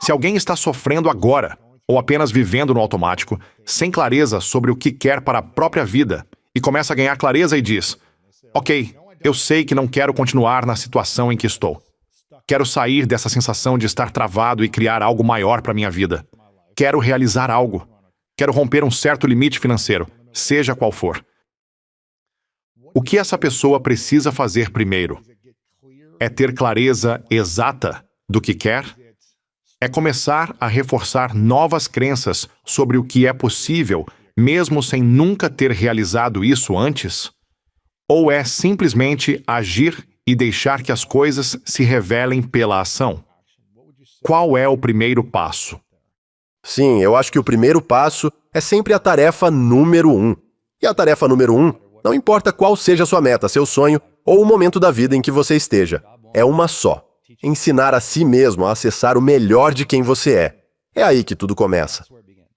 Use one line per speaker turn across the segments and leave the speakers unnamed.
Se alguém está sofrendo agora, ou apenas vivendo no automático, sem clareza sobre o que quer para a própria vida, e começa a ganhar clareza e diz: ok, eu sei que não quero continuar na situação em que estou. Quero sair dessa sensação de estar travado e criar algo maior para minha vida. Quero realizar algo. Quero romper um certo limite financeiro, seja qual for. O que essa pessoa precisa fazer primeiro? É ter clareza exata do que quer? É começar a reforçar novas crenças sobre o que é possível, mesmo sem nunca ter realizado isso antes? Ou é simplesmente agir e deixar que as coisas se revelem pela ação? Qual é o primeiro passo?
Sim, eu acho que o primeiro passo é sempre a tarefa número 1. E a tarefa número 1, não importa qual seja a sua meta, seu sonho ou o momento da vida em que você esteja, é uma só. Ensinar a si mesmo a acessar o melhor de quem você é. É aí que tudo começa.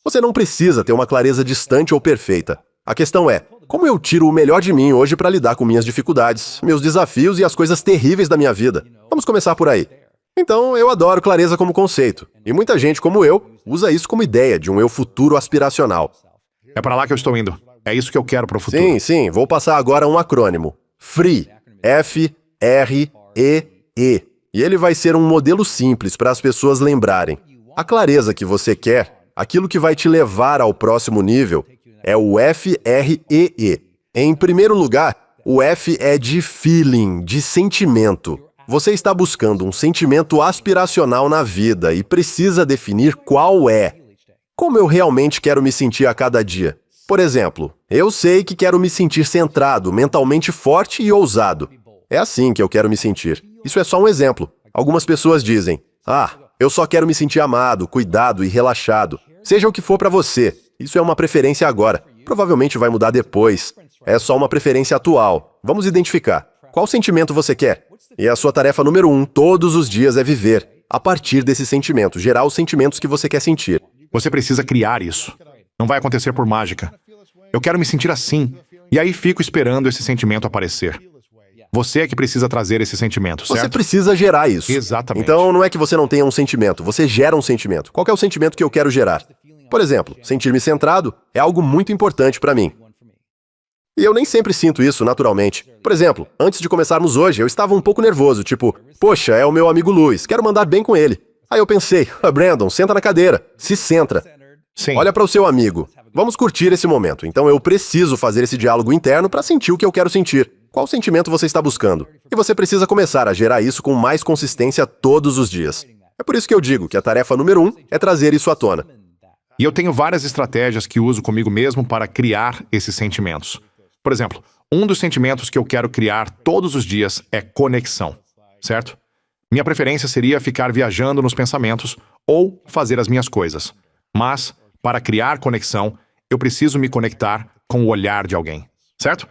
Você não precisa ter uma clareza distante ou perfeita. A questão é, como eu tiro o melhor de mim hoje para lidar com minhas dificuldades, meus desafios e as coisas terríveis da minha vida? Vamos começar por aí. Então, eu adoro clareza como conceito. E muita gente, como eu, usa isso como ideia de um eu futuro aspiracional.
É para lá que eu estou indo. É isso que eu quero para o futuro.
Sim, vou passar agora um acrônimo. FREE. F-R-E-E. E ele vai ser um modelo simples para as pessoas lembrarem. A clareza que você quer, aquilo que vai te levar ao próximo nível, é o F-R-E-E. Em primeiro lugar, o F é de feeling, de sentimento. Você está buscando um sentimento aspiracional na vida e precisa definir qual é. Como eu realmente quero me sentir a cada dia? Por exemplo, eu sei que quero me sentir centrado, mentalmente forte e ousado. É assim que eu quero me sentir. Isso é só um exemplo. Algumas pessoas dizem: eu só quero me sentir amado, cuidado e relaxado. Seja o que for para você. Isso é uma preferência agora. Provavelmente vai mudar depois. É só uma preferência atual. Vamos identificar. Qual sentimento você quer? E a sua tarefa número 1 todos os dias é viver a partir desse sentimento, gerar os sentimentos que você quer sentir.
Você precisa criar isso. Não vai acontecer por mágica. Eu quero me sentir assim, e aí fico esperando esse sentimento aparecer. Você é que precisa trazer esse sentimento, certo?
Você precisa gerar isso.
Exatamente.
Então não é que você não tenha um sentimento, você gera um sentimento. Qual é o sentimento que eu quero gerar? Por exemplo, sentir-me centrado é algo muito importante para mim. E eu nem sempre sinto isso naturalmente. Por exemplo, antes de começarmos hoje, eu estava um pouco nervoso, tipo, poxa, é o meu amigo Luiz, quero mandar bem com ele. Aí eu pensei, Brandon, senta na cadeira, se centra.
Sim.
Olha para o seu amigo. Vamos curtir esse momento. Então eu preciso fazer esse diálogo interno para sentir o que eu quero sentir. Qual sentimento você está buscando? E você precisa começar a gerar isso com mais consistência todos os dias. É por isso que eu digo que a tarefa número 1 é trazer isso à tona.
E eu tenho várias estratégias que uso comigo mesmo para criar esses sentimentos. Por exemplo, um dos sentimentos que eu quero criar todos os dias é conexão, certo? Minha preferência seria ficar viajando nos pensamentos ou fazer as minhas coisas. Mas, para criar conexão, eu preciso me conectar com o olhar de alguém, certo?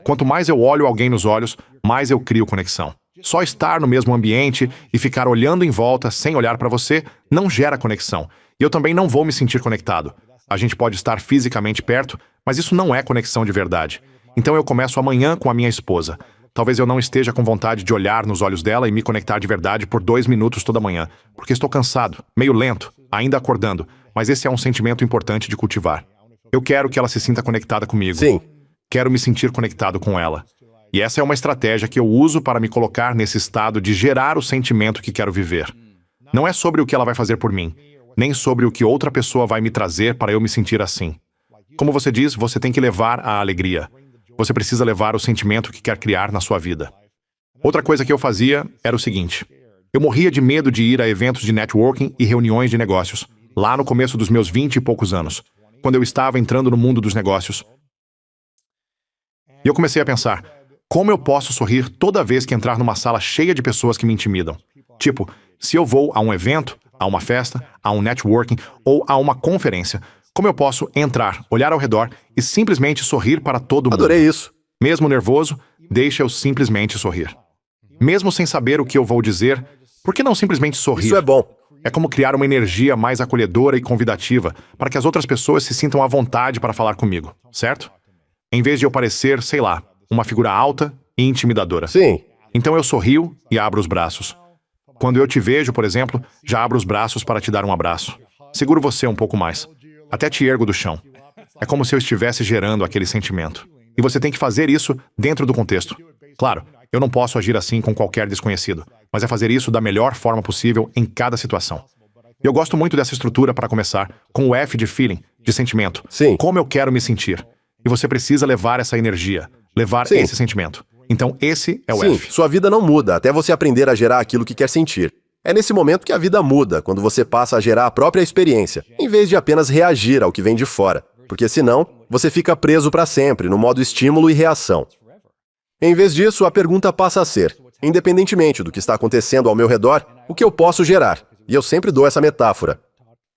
Quanto mais eu olho alguém nos olhos, mais eu crio conexão. Só estar no mesmo ambiente e ficar olhando em volta sem olhar para você não gera conexão. E eu também não vou me sentir conectado. A gente pode estar fisicamente perto, mas isso não é conexão de verdade. Então eu começo amanhã com a minha esposa. Talvez eu não esteja com vontade de olhar nos olhos dela e me conectar de verdade por 2 minutos toda manhã, porque estou cansado, meio lento, ainda acordando, mas esse é um sentimento importante de cultivar. Eu quero que ela se sinta conectada comigo.
Sim.
Quero me sentir conectado com ela. E essa é uma estratégia que eu uso para me colocar nesse estado de gerar o sentimento que quero viver. Não é sobre o que ela vai fazer por mim, nem sobre o que outra pessoa vai me trazer para eu me sentir assim. Como você diz, você tem que levar a alegria. Você precisa levar o sentimento que quer criar na sua vida. Outra coisa que eu fazia era o seguinte. Eu morria de medo de ir a eventos de networking e reuniões de negócios, lá no começo dos meus 20 e poucos anos, quando eu estava entrando no mundo dos negócios. E eu comecei a pensar, como eu posso sorrir toda vez que entrar numa sala cheia de pessoas que me intimidam? Tipo, se eu vou a um evento, a uma festa, a um networking ou a uma conferência, como eu posso entrar, olhar ao redor e simplesmente sorrir para todo mundo?
Adorei isso.
Mesmo nervoso, deixa eu simplesmente sorrir. Mesmo sem saber o que eu vou dizer, por que não simplesmente sorrir?
Isso é bom.
É como criar uma energia mais acolhedora e convidativa para que as outras pessoas se sintam à vontade para falar comigo, certo? Em vez de eu parecer, sei lá, uma figura alta e intimidadora.
Sim.
Então eu sorrio e abro os braços. Quando eu te vejo, por exemplo, já abro os braços para te dar um abraço. Seguro você um pouco mais. Até te ergo do chão. É como se eu estivesse gerando aquele sentimento. E você tem que fazer isso dentro do contexto. Claro, eu não posso agir assim com qualquer desconhecido, mas é fazer isso da melhor forma possível em cada situação. E eu gosto muito dessa estrutura para começar, com o F de feeling, de sentimento.
Sim.
Como eu quero me sentir. E você precisa levar essa energia, levar
Sim.
esse sentimento. Então esse é o
Sim,
F.
sua vida não muda até você aprender a gerar aquilo que quer sentir. É nesse momento que a vida muda, quando você passa a gerar a própria experiência, em vez de apenas reagir ao que vem de fora. Porque senão, você fica preso para sempre no modo estímulo e reação. Em vez disso, a pergunta passa a ser, independentemente do que está acontecendo ao meu redor, o que eu posso gerar? E eu sempre dou essa metáfora.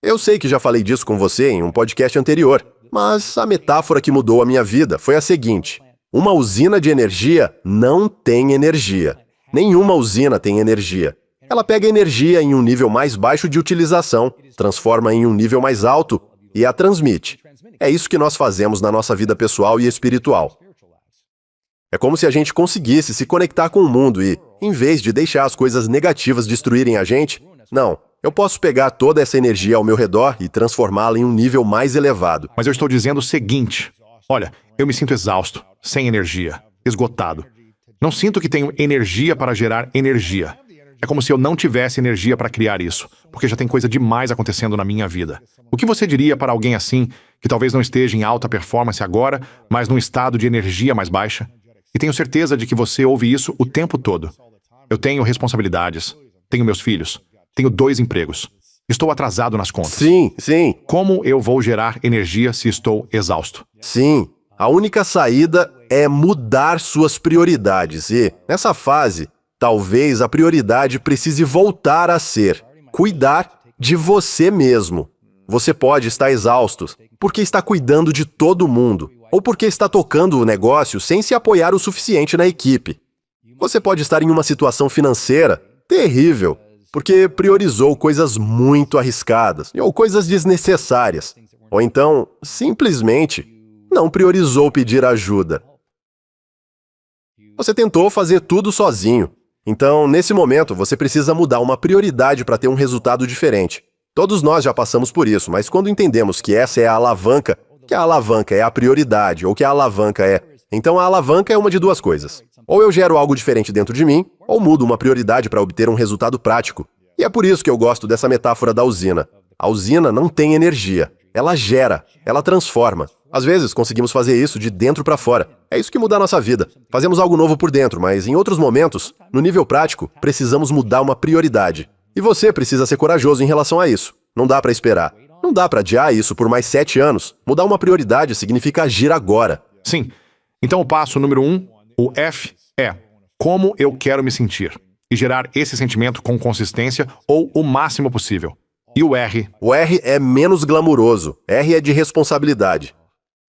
Eu sei que já falei disso com você em um podcast anterior, mas a metáfora que mudou a minha vida foi a seguinte: uma usina de energia não tem energia. Nenhuma usina tem energia. Ela pega energia em um nível mais baixo de utilização, transforma em um nível mais alto e a transmite. É isso que nós fazemos na nossa vida pessoal e espiritual. É como se a gente conseguisse se conectar com o mundo e, em vez de deixar as coisas negativas destruírem a gente, não, eu posso pegar toda essa energia ao meu redor e transformá-la em um nível mais elevado.
Mas eu estou dizendo o seguinte: olha, eu me sinto exausto, sem energia, esgotado. Não sinto que tenho energia para gerar energia. É como se eu não tivesse energia para criar isso, porque já tem coisa demais acontecendo na minha vida. O que você diria para alguém assim, que talvez não esteja em alta performance agora, mas num estado de energia mais baixa? E tenho certeza de que você ouve isso o tempo todo. Eu tenho responsabilidades, tenho meus filhos, tenho 2 empregos. Estou atrasado nas contas.
Sim, sim,
Como eu vou gerar energia se estou exausto?
sim. A única saída é mudar suas prioridades e, nessa fase, talvez a prioridade precise voltar a ser cuidar de você mesmo. Você pode estar exausto porque está cuidando de todo mundo, ou porque está tocando o negócio sem se apoiar o suficiente na equipe. Você pode estar em uma situação financeira terrível, porque priorizou coisas muito arriscadas ou coisas desnecessárias. Ou então, simplesmente, não priorizou pedir ajuda. Você tentou fazer tudo sozinho. Então, nesse momento, você precisa mudar uma prioridade para ter um resultado diferente. Todos nós já passamos por isso, mas quando entendemos que essa é a alavanca, que a alavanca é a prioridade, ou que a alavanca é... Então, a alavanca é uma de 2 coisas. Ou eu gero algo diferente dentro de mim, ou mudo uma prioridade para obter um resultado prático. E é por isso que eu gosto dessa metáfora da usina. A usina não tem energia. Ela gera, ela transforma. Às vezes, conseguimos fazer isso de dentro para fora. É isso que muda a nossa vida. Fazemos algo novo por dentro, mas em outros momentos, no nível prático, precisamos mudar uma prioridade. E você precisa ser corajoso em relação a isso. Não dá para esperar. Não dá para adiar isso por mais 7 anos. Mudar uma prioridade significa agir agora.
Sim. Então o passo número 1, o F, é como eu quero me sentir. E gerar esse sentimento com consistência ou o máximo possível. E o R?
O R é menos glamuroso. R é de responsabilidade.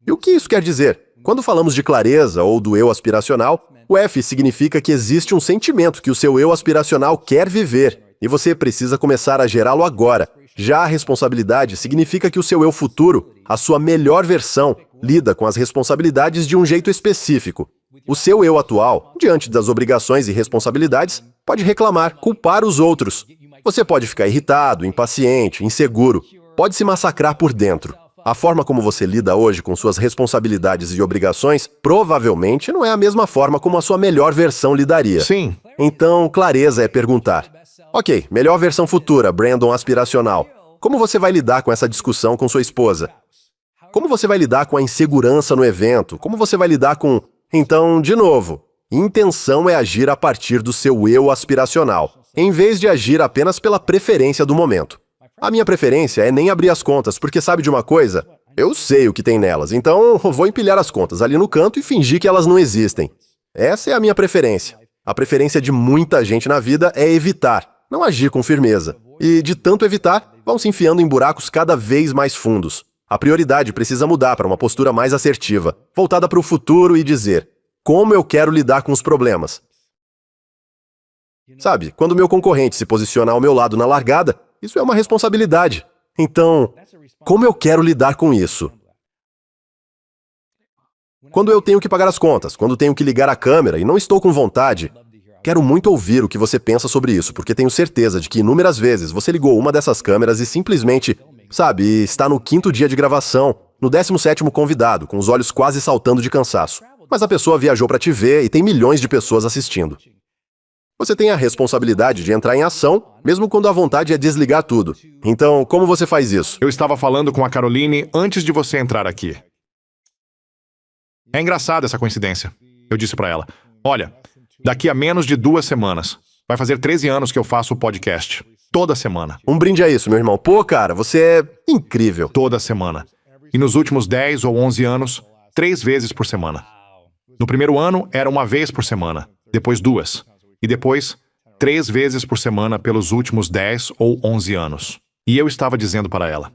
E o que isso quer dizer? Quando falamos de clareza ou do eu aspiracional, o F significa que existe um sentimento que o seu eu aspiracional quer viver e você precisa começar a gerá-lo agora. Já a responsabilidade significa que o seu eu futuro, a sua melhor versão, lida com as responsabilidades de um jeito específico. O seu eu atual, diante das obrigações e responsabilidades, pode reclamar, culpar os outros. Você pode ficar irritado, impaciente, inseguro, pode se massacrar por dentro. A forma como você lida hoje com suas responsabilidades e obrigações provavelmente não é a mesma forma como a sua melhor versão lidaria.
Sim.
Então, clareza é perguntar: ok, melhor versão futura, Brandon aspiracional. Como você vai lidar com essa discussão com sua esposa? Como você vai lidar com a insegurança no evento? Como você vai lidar com... Então, de novo, intenção é agir a partir do seu eu aspiracional, em vez de agir apenas pela preferência do momento. A minha preferência é nem abrir as contas, porque sabe de uma coisa? Eu sei o que tem nelas, então vou empilhar as contas ali no canto e fingir que elas não existem. Essa é a minha preferência. A preferência de muita gente na vida é evitar, não agir com firmeza. E, de tanto evitar, vão se enfiando em buracos cada vez mais fundos. A prioridade precisa mudar para uma postura mais assertiva, voltada para o futuro e dizer: como eu quero lidar com os problemas? Sabe, quando meu concorrente se posiciona ao meu lado na largada, isso é uma responsabilidade. Então, como eu quero lidar com isso? Quando eu tenho que pagar as contas, quando tenho que ligar a câmera e não estou com vontade, Quero muito ouvir o que você pensa sobre isso, porque tenho certeza de que inúmeras vezes você ligou uma dessas câmeras e simplesmente, sabe, está no 5º dia de gravação, no 17º convidado, com os olhos quase saltando de cansaço. Mas a pessoa viajou para te ver e tem milhões de pessoas assistindo. Você tem a responsabilidade de entrar em ação, mesmo quando a vontade é desligar tudo. Então, como você faz isso?
Eu estava falando com a Caroline antes de você entrar aqui. É engraçada essa coincidência. Eu disse pra ela, olha, daqui a menos de 2 semanas, vai fazer 13 anos que eu faço o podcast. Toda semana.
Um brinde a isso, meu irmão. Pô, cara, você é incrível.
Toda semana. E nos últimos 10 ou 11 anos, 3 vezes por semana. No primeiro ano, era 1 vez por semana. Depois 2. E depois, 3 vezes por semana pelos últimos 10 ou 11 anos. E eu estava dizendo para ela,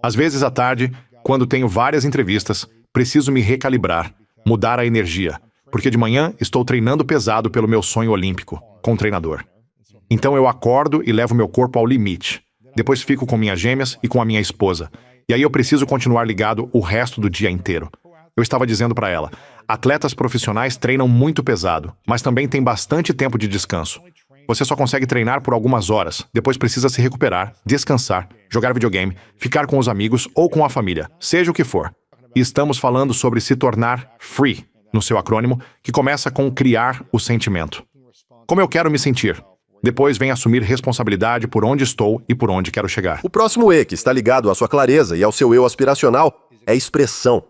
às vezes à tarde, quando tenho várias entrevistas, preciso me recalibrar, mudar a energia, porque de manhã estou treinando pesado pelo meu sonho olímpico, com o treinador. Então eu acordo e levo meu corpo ao limite. Depois fico com minhas gêmeas e com a minha esposa. E aí eu preciso continuar ligado o resto do dia inteiro. Eu estava dizendo para ela, atletas profissionais treinam muito pesado, mas também tem bastante tempo de descanso. Você só consegue treinar por algumas horas, depois precisa se recuperar, descansar, jogar videogame, ficar com os amigos ou com a família, seja o que for. E estamos falando sobre se tornar free, no seu acrônimo, que começa com criar o sentimento. Como eu quero me sentir? Depois vem assumir responsabilidade por onde estou e por onde quero chegar.
O próximo E, que está ligado à sua clareza e ao seu eu aspiracional, é expressão.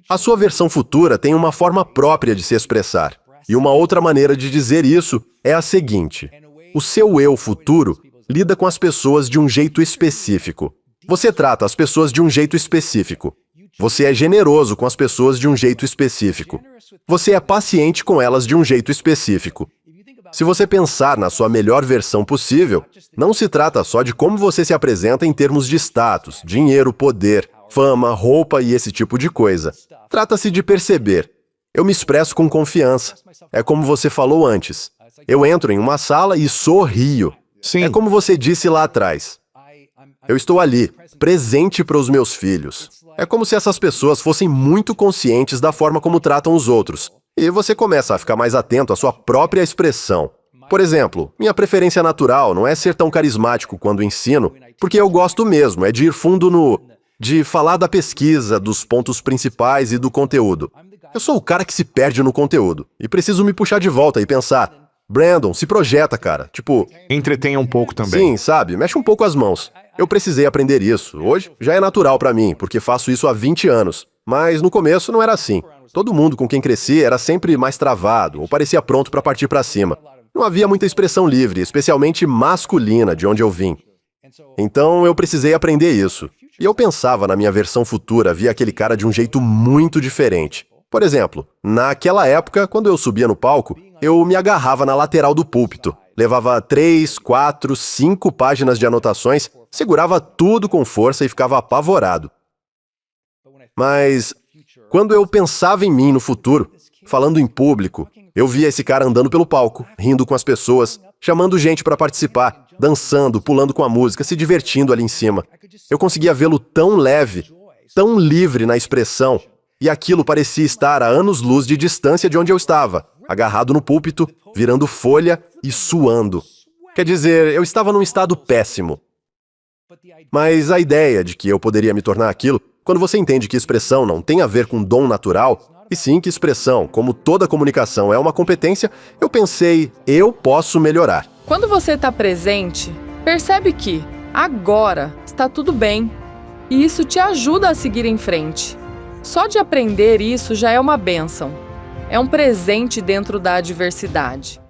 A sua versão futura tem uma forma própria de se expressar. E uma outra maneira de dizer isso é a seguinte: o seu eu futuro lida com as pessoas de um jeito específico. Você trata as pessoas de um jeito específico. Você é generoso com as pessoas de um jeito específico. Você é paciente com elas de um jeito específico. Se você pensar na sua melhor versão possível, não se trata só de como você se apresenta em termos de status, dinheiro, poder, fama, roupa e esse tipo de coisa. Trata-se de perceber. Eu me expresso com confiança. É como você falou antes. Eu entro em uma sala e sorrio.
Sim.
É como você disse lá atrás. Eu estou ali, presente para os meus filhos. É como se essas pessoas fossem muito conscientes da forma como tratam os outros. E você começa a ficar mais atento à sua própria expressão. Por exemplo, minha preferência natural não é ser tão carismático quando ensino, porque eu gosto mesmo, é de ir fundo de falar da pesquisa, dos pontos principais e do conteúdo. Eu sou o cara que se perde no conteúdo, e preciso me puxar de volta e pensar, Brandon, se projeta, cara. Tipo...
Entretenha um pouco também.
Sim, sabe? Mexe um pouco as mãos. Eu precisei aprender isso. Hoje já é natural pra mim, porque faço isso há 20 anos. Mas no começo não era assim. Todo mundo com quem cresci era sempre mais travado, ou parecia pronto pra partir pra cima. Não havia muita expressão livre, especialmente masculina, de onde eu vim. Então eu precisei aprender isso. E eu pensava na minha versão futura, via aquele cara de um jeito muito diferente. Por exemplo, naquela época, quando eu subia no palco, eu me agarrava na lateral do púlpito. Levava 3, 4, 5 páginas de anotações, segurava tudo com força e ficava apavorado. Mas, quando eu pensava em mim no futuro, falando em público, eu via esse cara andando pelo palco, rindo com as pessoas, chamando gente para participar, dançando, pulando com a música, se divertindo ali em cima. Eu conseguia vê-lo tão leve, tão livre na expressão, e aquilo parecia estar a anos-luz de distância de onde eu estava, agarrado no púlpito, virando folha e suando. Quer dizer, eu estava num estado péssimo. Mas a ideia de que eu poderia me tornar aquilo, quando você entende que expressão não tem a ver com dom natural, e sim que expressão, como toda comunicação, é uma competência, eu pensei, eu posso melhorar.
Quando você está presente, percebe que, agora, está tudo bem. E isso te ajuda a seguir em frente. Só de aprender isso já é uma bênção. É um presente dentro da adversidade.